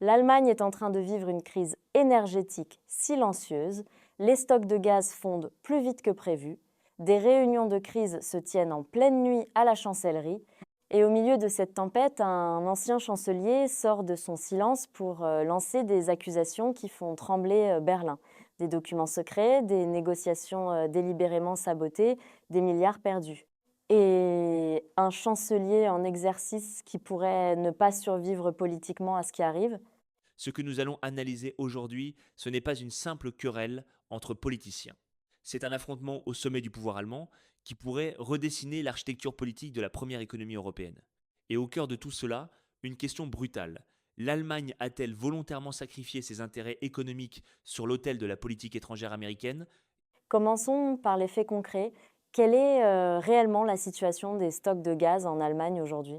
L'Allemagne est en train de vivre une crise énergétique silencieuse, les stocks de gaz fondent plus vite que prévu, des réunions de crise se tiennent en pleine nuit à la chancellerie, et au milieu de cette tempête, un ancien chancelier sort de son silence pour lancer des accusations qui font trembler Berlin. Des documents secrets, des négociations délibérément sabotées, des milliards perdus. Et un chancelier en exercice qui pourrait ne pas survivre politiquement à ce qui arrive. Ce que nous allons analyser aujourd'hui, ce n'est pas une simple querelle entre politiciens. C'est un affrontement au sommet du pouvoir allemand qui pourrait redessiner l'architecture politique de la première économie européenne. Et au cœur de tout cela, une question brutale. L'Allemagne a-t-elle volontairement sacrifié ses intérêts économiques sur l'autel de la politique étrangère américaine? Commençons par les faits concrets. Quelle est réellement la situation des stocks de gaz en Allemagne aujourd'hui?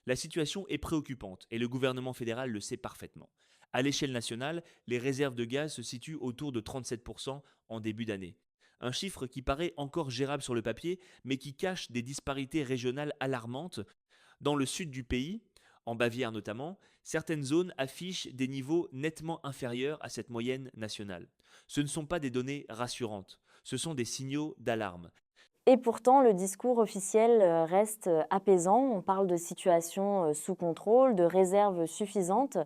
La situation est préoccupante et le gouvernement fédéral le sait parfaitement. À l'échelle nationale, les réserves de gaz se situent autour de 37% en début d'année. Un chiffre qui paraît encore gérable sur le papier, mais qui cache des disparités régionales alarmantes. Dans le sud du pays, en Bavière notamment, certaines zones affichent des niveaux nettement inférieurs à cette moyenne nationale. Ce ne sont pas des données rassurantes, ce sont des signaux d'alarme. Et pourtant, le discours officiel reste apaisant. On parle de situation sous contrôle, de réserves suffisantes.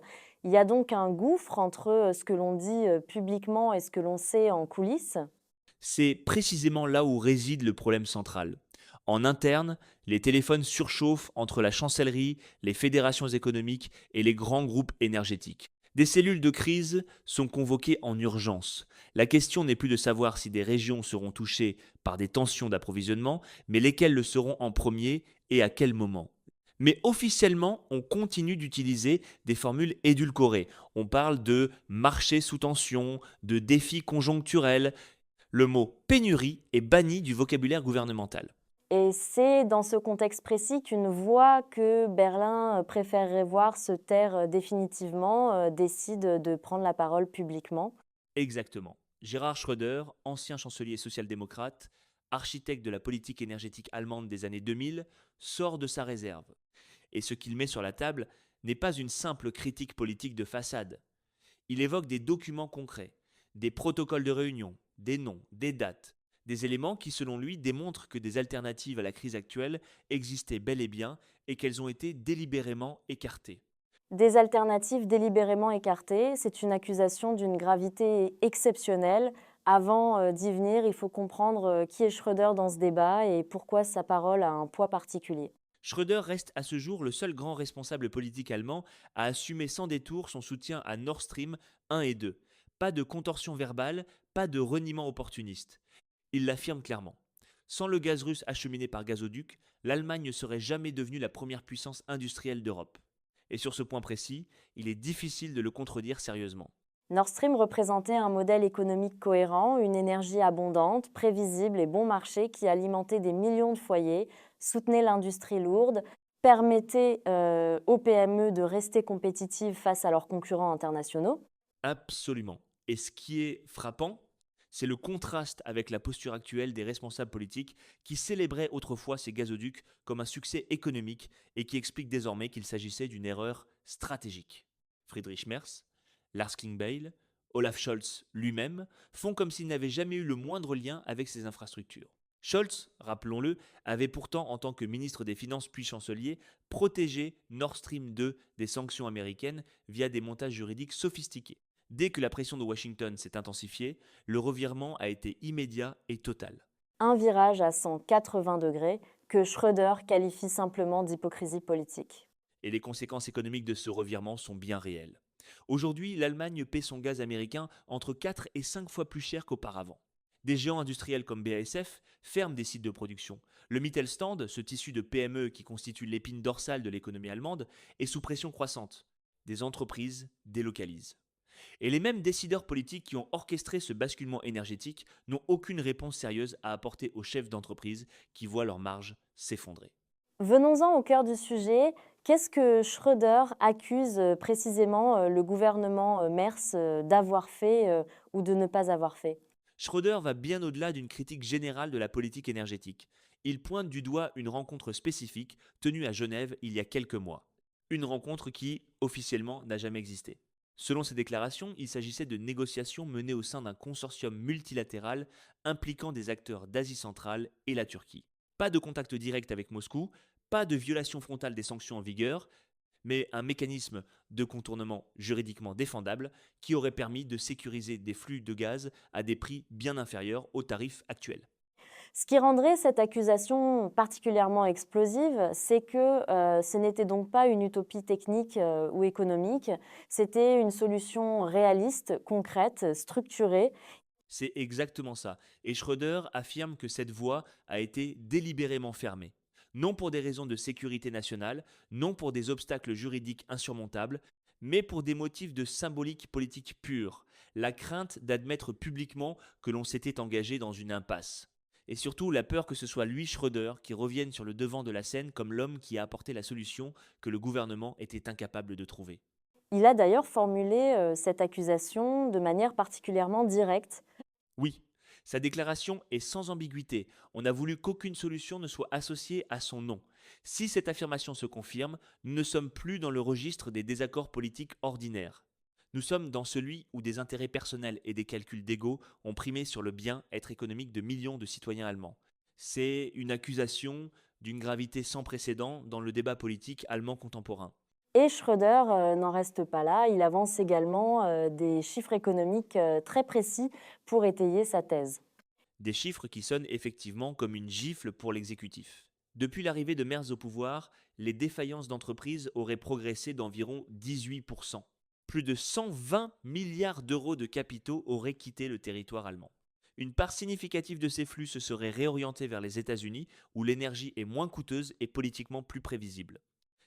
Il y a donc un gouffre entre ce que l'on dit publiquement et ce que l'on sait en coulisses. C'est précisément là où réside le problème central. En interne, les téléphones surchauffent entre la chancellerie, les fédérations économiques et les grands groupes énergétiques. Des cellules de crise sont convoquées en urgence. La question n'est plus de savoir si des régions seront touchées par des tensions d'approvisionnement, mais lesquelles le seront en premier et à quel moment. Mais officiellement, on continue d'utiliser des formules édulcorées. On parle de marché sous tension, de défis conjoncturels. Le mot pénurie est banni du vocabulaire gouvernemental. Et c'est dans ce contexte précis qu'une voix que Berlin préférerait voir se taire définitivement décide de prendre la parole publiquement. Exactement. Gerhard Schröder, ancien chancelier social-démocrate, architecte de la politique énergétique allemande des années 2000, sort de sa réserve. Et ce qu'il met sur la table n'est pas une simple critique politique de façade. Il évoque des documents concrets, des protocoles de réunion, des noms, des dates, des éléments qui, selon lui, démontrent que des alternatives à la crise actuelle existaient bel et bien et qu'elles ont été délibérément écartées. Des alternatives délibérément écartées, c'est une accusation d'une gravité exceptionnelle. Avant d'y venir, il faut comprendre qui est Schröder dans ce débat et pourquoi sa parole a un poids particulier. Schröder reste à ce jour le seul grand responsable politique allemand à assumer sans détour son soutien à Nord Stream 1 et 2. Pas de contorsion verbale, pas de reniement opportuniste. Il l'affirme clairement. Sans le gaz russe acheminé par gazoduc, l'Allemagne ne serait jamais devenue la première puissance industrielle d'Europe. Et sur ce point précis, il est difficile de le contredire sérieusement. Nord Stream représentait un modèle économique cohérent, une énergie abondante, prévisible et bon marché qui alimentait des millions de foyers, soutenait l'industrie lourde, permettait aux PME de rester compétitives face à leurs concurrents internationaux. Absolument. Et ce qui est frappant, c'est le contraste avec la posture actuelle des responsables politiques qui célébraient autrefois ces gazoducs comme un succès économique et qui expliquent désormais qu'il s'agissait d'une erreur stratégique. Friedrich Merz, Lars Klingbeil, Olaf Scholz lui-même font comme s'ils n'avaient jamais eu le moindre lien avec ces infrastructures. Scholz, rappelons-le, avait pourtant, en tant que ministre des Finances puis chancelier, protégé Nord Stream 2 des sanctions américaines via des montages juridiques sophistiqués. Dès que la pression de Washington s'est intensifiée, le revirement a été immédiat et total. Un virage à 180 degrés que Schröder qualifie simplement d'hypocrisie politique. Et les conséquences économiques de ce revirement sont bien réelles. Aujourd'hui, l'Allemagne paie son gaz américain entre 4 et 5 fois plus cher qu'auparavant. Des géants industriels comme BASF ferment des sites de production. Le Mittelstand, ce tissu de PME qui constitue l'épine dorsale de l'économie allemande, est sous pression croissante. Des entreprises délocalisent. Et les mêmes décideurs politiques qui ont orchestré ce basculement énergétique n'ont aucune réponse sérieuse à apporter aux chefs d'entreprise qui voient leurs marges s'effondrer. Venons-en au cœur du sujet. Qu'est-ce que Schröder accuse précisément le gouvernement Merz d'avoir fait ou de ne pas avoir fait? Schröder va bien au-delà d'une critique générale de la politique énergétique. Il pointe du doigt une rencontre spécifique tenue à Genève il y a quelques mois. Une rencontre qui, officiellement, n'a jamais existé. Selon ses déclarations, il s'agissait de négociations menées au sein d'un consortium multilatéral impliquant des acteurs d'Asie centrale et la Turquie. Pas de contact direct avec Moscou, pas de violation frontale des sanctions en vigueur, mais un mécanisme de contournement juridiquement défendable qui aurait permis de sécuriser des flux de gaz à des prix bien inférieurs aux tarifs actuels. Ce qui rendrait cette accusation particulièrement explosive, c'est que ce n'était donc pas une utopie technique ou économique, c'était une solution réaliste, concrète, structurée. C'est exactement ça. Et Schröder affirme que cette voie a été délibérément fermée. Non pour des raisons de sécurité nationale, non pour des obstacles juridiques insurmontables, mais pour des motifs de symbolique politique pure, la crainte d'admettre publiquement que l'on s'était engagé dans une impasse. Et surtout la peur que ce soit lui, Schröder, qui revienne sur le devant de la scène comme l'homme qui a apporté la solution que le gouvernement était incapable de trouver. Il a d'ailleurs formulé cette accusation de manière particulièrement directe. Oui, sa déclaration est sans ambiguïté. On a voulu qu'aucune solution ne soit associée à son nom. Si cette affirmation se confirme, nous ne sommes plus dans le registre des désaccords politiques ordinaires. Nous sommes dans celui où des intérêts personnels et des calculs d'ego ont primé sur le bien-être économique de millions de citoyens allemands. C'est une accusation d'une gravité sans précédent dans le débat politique allemand contemporain. Et Schröder n'en reste pas là, il avance également des chiffres économiques très précis pour étayer sa thèse. Des chiffres qui sonnent effectivement comme une gifle pour l'exécutif. Depuis l'arrivée de Merz au pouvoir, les défaillances d'entreprises auraient progressé d'environ 18%. Plus de 120 milliards d'euros de capitaux auraient quitté le territoire allemand. Une part significative de ces flux se serait réorientée vers les États-Unis, où l'énergie est moins coûteuse et politiquement plus prévisible.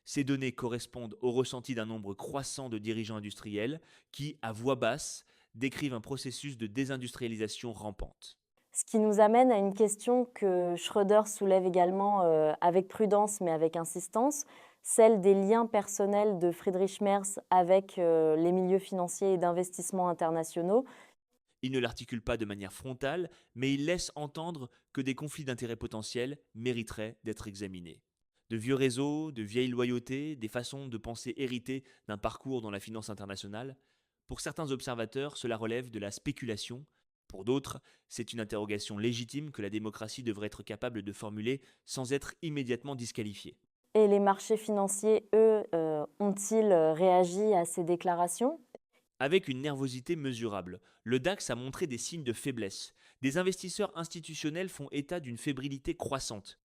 Ces données correspondent au ressenti d'un nombre croissant de dirigeants industriels qui, à voix basse, décrivent un processus de désindustrialisation rampante. Ce qui nous amène à une question que Schröder soulève également avec prudence mais avec insistance, celle des liens personnels de Friedrich Merz avec les milieux financiers et d'investissement internationaux. Il ne l'articule pas de manière frontale, mais il laisse entendre que des conflits d'intérêts potentiels mériteraient d'être examinés. De vieux réseaux, de vieilles loyautés, des façons de penser héritées d'un parcours dans la finance internationale, pour certains observateurs, cela relève de la spéculation. Pour d'autres, c'est une interrogation légitime que la démocratie devrait être capable de formuler sans être immédiatement disqualifiée. Et les marchés financiers, eux, ont-ils réagi à ces déclarations? Avec une nervosité mesurable, le DAX a montré des signes de faiblesse. Des investisseurs institutionnels font état d'une fébrilité croissante.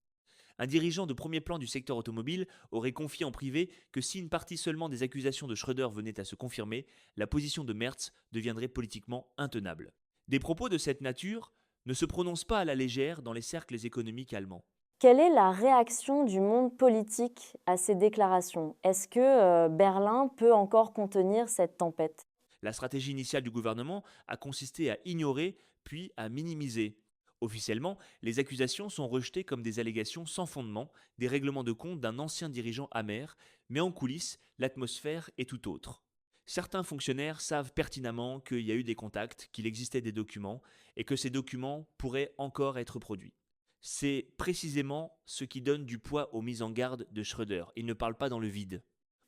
Un dirigeant de premier plan du secteur automobile aurait confié en privé que si une partie seulement des accusations de Schröder venait à se confirmer, la position de Merz deviendrait politiquement intenable. Des propos de cette nature ne se prononcent pas à la légère dans les cercles économiques allemands. Quelle est la réaction du monde politique à ces déclarations? Est-ce que Berlin peut encore contenir cette tempête? La stratégie initiale du gouvernement a consisté à ignorer puis à minimiser. Officiellement, les accusations sont rejetées comme des allégations sans fondement, des règlements de compte d'un ancien dirigeant amer, mais en coulisses, l'atmosphère est tout autre. Certains fonctionnaires savent pertinemment qu'il y a eu des contacts, qu'il existait des documents, et que ces documents pourraient encore être produits. C'est précisément ce qui donne du poids aux mises en garde de Schröder. Il ne parle pas dans le vide.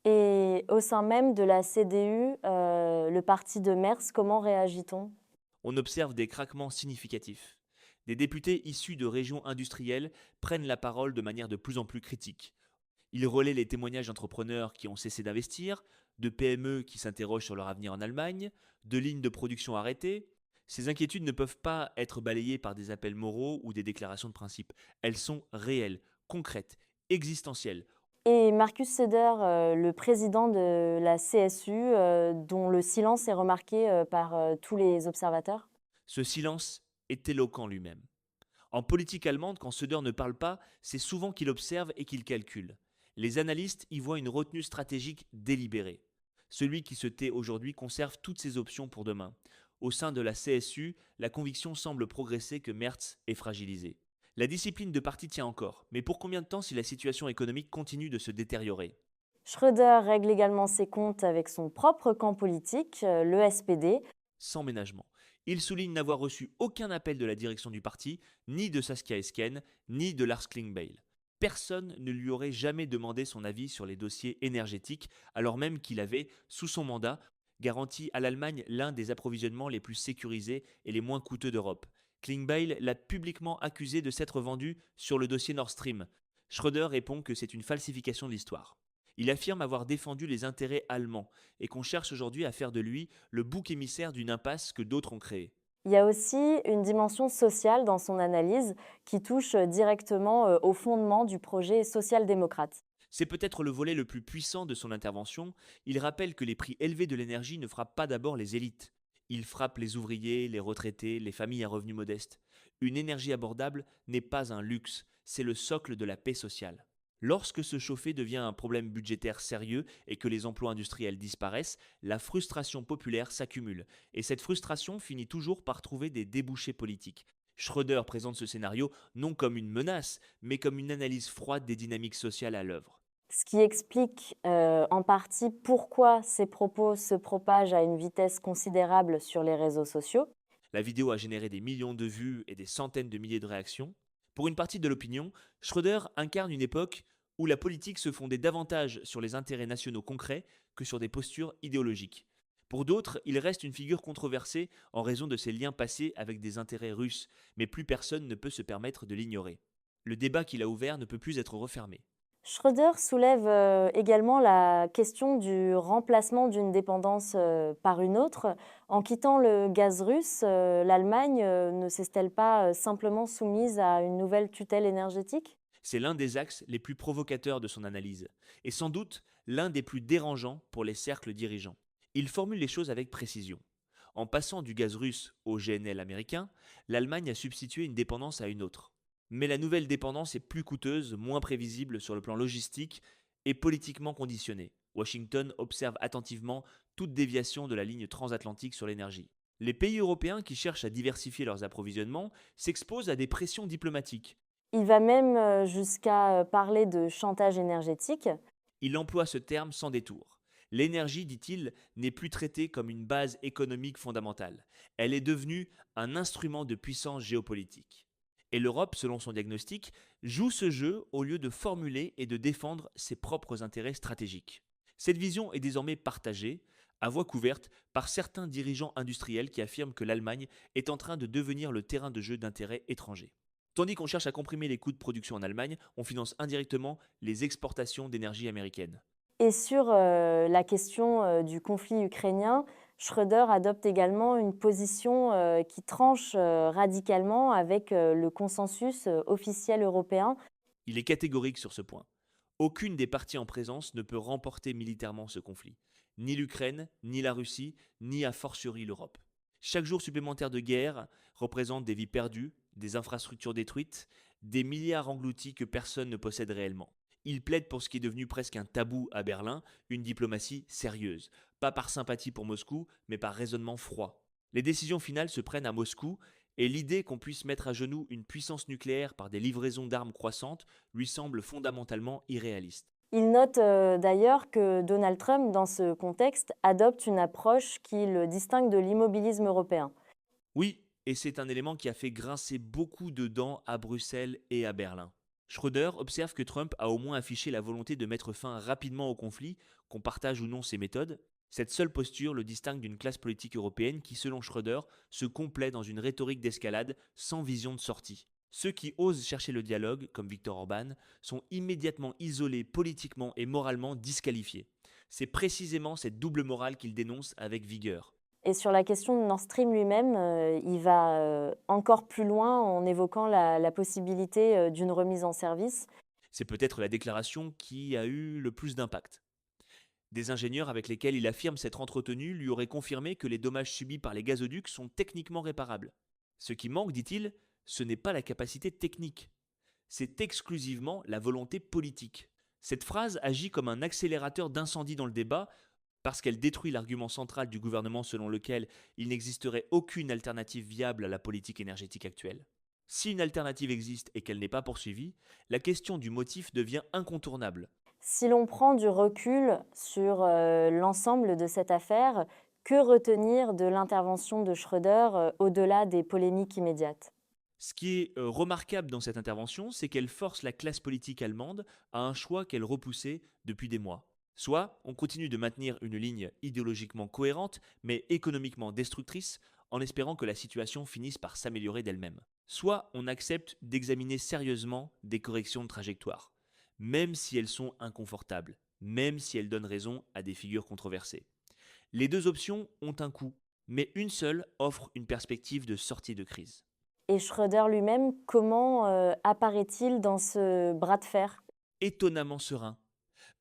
Et au sein même de la CDU, le parti de Merz, comment réagit-on? On observe des craquements significatifs. Des députés issus de régions industrielles prennent la parole de manière de plus en plus critique. Ils relaient les témoignages d'entrepreneurs qui ont cessé d'investir, de PME qui s'interrogent sur leur avenir en Allemagne, de lignes de production arrêtées. Ces inquiétudes ne peuvent pas être balayées par des appels moraux ou des déclarations de principe. Elles sont réelles, concrètes, existentielles. Et Markus Söder, le président de la CSU, dont le silence est remarqué par tous les observateurs? Ce silence est éloquent lui-même. En politique allemande, quand Söder ne parle pas, c'est souvent qu'il observe et qu'il calcule. Les analystes y voient une retenue stratégique délibérée. Celui qui se tait aujourd'hui conserve toutes ses options pour demain. Au sein de la CSU, la conviction semble progresser que Merz est fragilisé. La discipline de parti tient encore, mais pour combien de temps si la situation économique continue de se détériorer? Schröder règle également ses comptes avec son propre camp politique, le SPD. Sans ménagement. Il souligne n'avoir reçu aucun appel de la direction du parti, ni de Saskia Esken, ni de Lars Klingbeil. Personne ne lui aurait jamais demandé son avis sur les dossiers énergétiques, alors même qu'il avait, sous son mandat, garantit à l'Allemagne l'un des approvisionnements les plus sécurisés et les moins coûteux d'Europe. Klingbeil l'a publiquement accusé de s'être vendu sur le dossier Nord Stream. Schröder répond que c'est une falsification de l'histoire. Il affirme avoir défendu les intérêts allemands et qu'on cherche aujourd'hui à faire de lui le bouc émissaire d'une impasse que d'autres ont créée. Il y a aussi une dimension sociale dans son analyse qui touche directement au fondement du projet social-démocrate. C'est peut-être le volet le plus puissant de son intervention. Il rappelle que les prix élevés de l'énergie ne frappent pas d'abord les élites. Ils frappent les ouvriers, les retraités, les familles à revenus modestes. Une énergie abordable n'est pas un luxe, c'est le socle de la paix sociale. Lorsque se chauffer devient un problème budgétaire sérieux et que les emplois industriels disparaissent, la frustration populaire s'accumule. Et cette frustration finit toujours par trouver des débouchés politiques. Schröder présente ce scénario non comme une menace, mais comme une analyse froide des dynamiques sociales à l'œuvre. Ce qui explique en partie pourquoi ces propos se propagent à une vitesse considérable sur les réseaux sociaux. La vidéo a généré des millions de vues et des centaines de milliers de réactions. Pour une partie de l'opinion, Schröder incarne une époque où la politique se fondait davantage sur les intérêts nationaux concrets que sur des postures idéologiques. Pour d'autres, il reste une figure controversée en raison de ses liens passés avec des intérêts russes, mais plus personne ne peut se permettre de l'ignorer. Le débat qu'il a ouvert ne peut plus être refermé. Schröder soulève également la question du remplacement d'une dépendance par une autre. En quittant le gaz russe, l'Allemagne ne s'est-elle pas simplement soumise à une nouvelle tutelle énergétique? C'est l'un des axes les plus provocateurs de son analyse, et sans doute l'un des plus dérangeants pour les cercles dirigeants. Il formule les choses avec précision. En passant du gaz russe au GNL américain, l'Allemagne a substitué une dépendance à une autre. Mais la nouvelle dépendance est plus coûteuse, moins prévisible sur le plan logistique et politiquement conditionnée. Washington observe attentivement toute déviation de la ligne transatlantique sur l'énergie. Les pays européens qui cherchent à diversifier leurs approvisionnements s'exposent à des pressions diplomatiques. Il va même jusqu'à parler de chantage énergétique. Il emploie ce terme sans détour. L'énergie, dit-il, n'est plus traitée comme une base économique fondamentale. Elle est devenue un instrument de puissance géopolitique. Et l'Europe, selon son diagnostic, joue ce jeu au lieu de formuler et de défendre ses propres intérêts stratégiques. Cette vision est désormais partagée, à voix couverte, par certains dirigeants industriels qui affirment que l'Allemagne est en train de devenir le terrain de jeu d'intérêts étrangers. Tandis qu'on cherche à comprimer les coûts de production en Allemagne, on finance indirectement les exportations d'énergie américaine. Et sur la question du conflit ukrainien, Schröder adopte également une position qui tranche radicalement avec le consensus officiel européen. Il est catégorique sur ce point. Aucune des parties en présence ne peut remporter militairement ce conflit. Ni l'Ukraine, ni la Russie, ni a fortiori l'Europe. Chaque jour supplémentaire de guerre représente des vies perdues, des infrastructures détruites, des milliards engloutis que personne ne possède réellement. Il plaide pour ce qui est devenu presque un tabou à Berlin, une diplomatie sérieuse, pas par sympathie pour Moscou, mais par raisonnement froid. Les décisions finales se prennent à Moscou, et l'idée qu'on puisse mettre à genoux une puissance nucléaire par des livraisons d'armes croissantes lui semble fondamentalement irréaliste. Il note d'ailleurs que Donald Trump, dans ce contexte, adopte une approche qui le distingue de l'immobilisme européen. Oui, et c'est un élément qui a fait grincer beaucoup de dents à Bruxelles et à Berlin. Schröder observe que Trump a au moins affiché la volonté de mettre fin rapidement au conflit, qu'on partage ou non ses méthodes. Cette seule posture le distingue d'une classe politique européenne qui, selon Schröder, se complaît dans une rhétorique d'escalade sans vision de sortie. Ceux qui osent chercher le dialogue, comme Viktor Orban, sont immédiatement isolés politiquement et moralement disqualifiés. C'est précisément cette double morale qu'il dénonce avec vigueur. Et sur la question de Nord Stream lui-même, il va encore plus loin en évoquant la possibilité d'une remise en service. C'est peut-être la déclaration qui a eu le plus d'impact. Des ingénieurs avec lesquels il affirme s'être entretenu lui auraient confirmé que les dommages subis par les gazoducs sont techniquement réparables. Ce qui manque, dit-il, ce n'est pas la capacité technique, c'est exclusivement la volonté politique. Cette phrase agit comme un accélérateur d'incendie dans le débat parce qu'elle détruit l'argument central du gouvernement selon lequel il n'existerait aucune alternative viable à la politique énergétique actuelle. Si une alternative existe et qu'elle n'est pas poursuivie, la question du motif devient incontournable. Si l'on prend du recul sur l'ensemble de cette affaire, que retenir de l'intervention de Schröder au-delà des polémiques immédiates? Ce qui est remarquable dans cette intervention, c'est qu'elle force la classe politique allemande à un choix qu'elle repoussait depuis des mois. Soit on continue de maintenir une ligne idéologiquement cohérente, mais économiquement destructrice, en espérant que la situation finisse par s'améliorer d'elle-même. Soit on accepte d'examiner sérieusement des corrections de trajectoire, même si elles sont inconfortables, même si elles donnent raison à des figures controversées. Les deux options ont un coût, mais une seule offre une perspective de sortie de crise. Et Schröder lui-même, comment apparaît-il dans ce bras de fer? Étonnamment serein,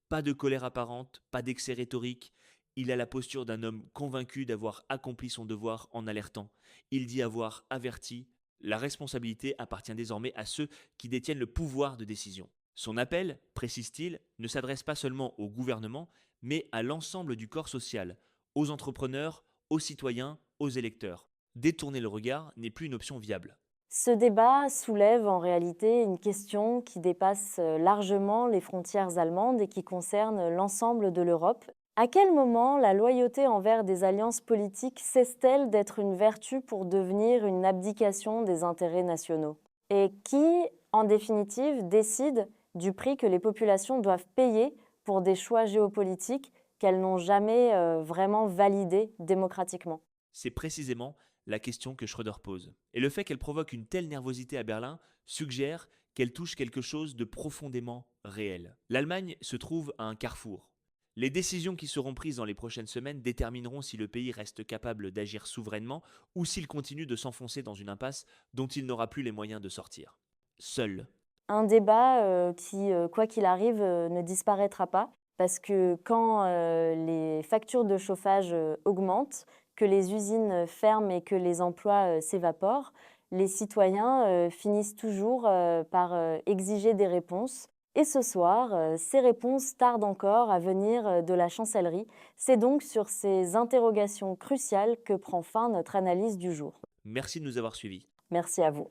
pas de colère apparente, pas d'excès rhétorique. Il a la posture d'un homme convaincu d'avoir accompli son devoir en alertant. Il dit avoir averti. La responsabilité appartient désormais à ceux qui détiennent le pouvoir de décision. Son appel, précise-t-il, ne s'adresse pas seulement au gouvernement, mais à l'ensemble du corps social, aux entrepreneurs, aux citoyens, aux électeurs. Détourner le regard n'est plus une option viable. Ce débat soulève en réalité une question qui dépasse largement les frontières allemandes et qui concerne l'ensemble de l'Europe. À quel moment la loyauté envers des alliances politiques cesse-t-elle d'être une vertu pour devenir une abdication des intérêts nationaux? Et qui, en définitive, décide du prix que les populations doivent payer pour des choix géopolitiques qu'elles n'ont jamais vraiment validés démocratiquement? C'est précisément la question que Schröder pose. Et le fait qu'elle provoque une telle nervosité à Berlin suggère qu'elle touche quelque chose de profondément réel. L'Allemagne se trouve à un carrefour. Les décisions qui seront prises dans les prochaines semaines détermineront si le pays reste capable d'agir souverainement ou s'il continue de s'enfoncer dans une impasse dont il n'aura plus les moyens de sortir. Seul. Un débat qui, quoi qu'il arrive, ne disparaîtra pas parce que quand les factures de chauffage augmentent, que les usines ferment et que les emplois s'évaporent, les citoyens finissent toujours par exiger des réponses. Et ce soir, ces réponses tardent encore à venir de la chancellerie. C'est donc sur ces interrogations cruciales que prend fin notre analyse du jour. Merci de nous avoir suivis. Merci à vous.